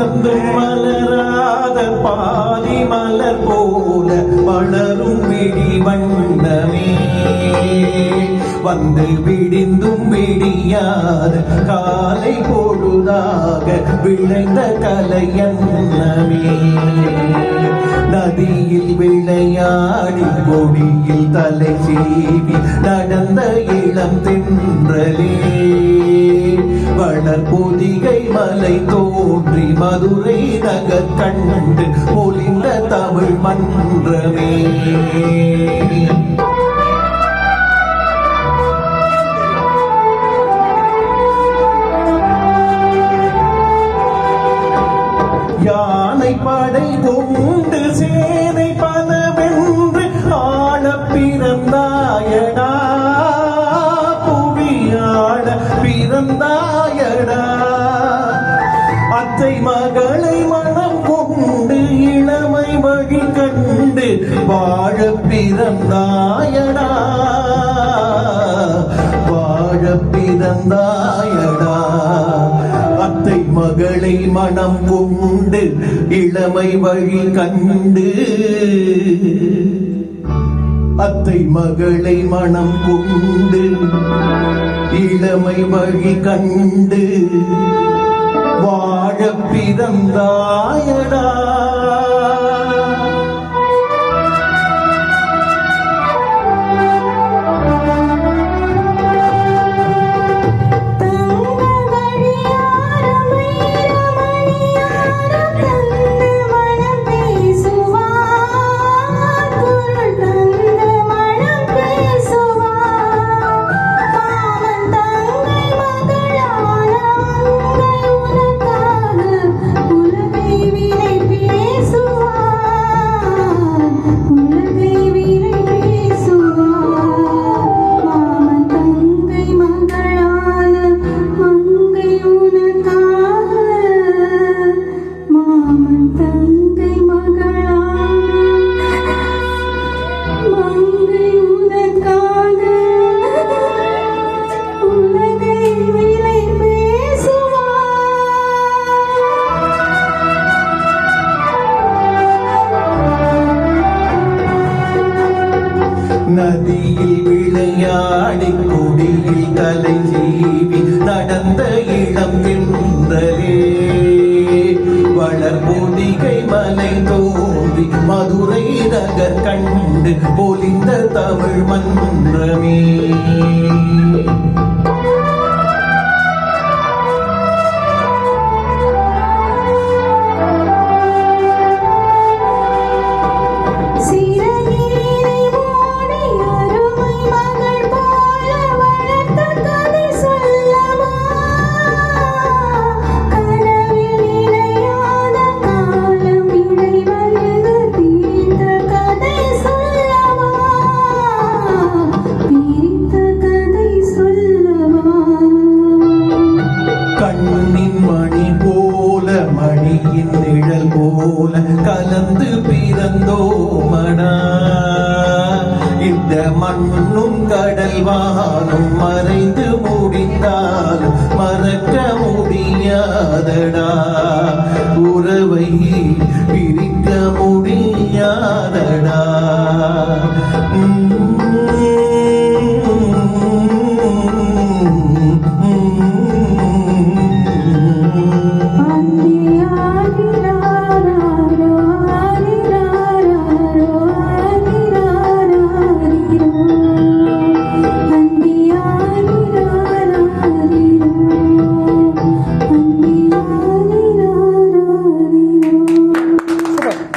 வந்தும் மலராத பாதி மலர் போல வளரும் விழி வண்ணமே வந்து விடிந்தும் விடியாத காலை பொழுதாக விளைந்த கலையன்னமே நதியில் விளையாடி கொடியில் தலை சீவி நடந்த இளம் தென்றலே வளர் பொதிகை மலை தோன்றி மதுரை நகர் கண்டு பொலிந்த தமிழ் மன்றமே யானை படை கொண்டு சேனை பலவென்று ஆள பிறந்தாயடா புவியாட பிறந்தாயடா அத்தை மகளை மனம் கொண்டு இளமை வழி கண்டு வாழ பிறந்தாயடா வாழ பிறந்தாயடா அத்தை மகளை மனம் கொண்டு இளமை வழி கண்டு அத்தை மகளை மனம் கொண்டு இளமை வழி கண்டு வாழ பிறந்தாயடா நதியில் விளையாடி கொடியில் தலை சீவி நடந்த இளம் தென்றலே வளர் பொதிகை மலை தோன்றி மதுரை நகர் கண்டு பொலிந்த தமிழ் மன்றமே மணியின் நிழல் போல கலந்து பிறந்தோமடா இந்த மண்ணும் கடல் வானும் மறைந்து முடிந்தாலும் மறக்க முடியாதடா உறவை பிரிக்க முடியாதடா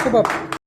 Super.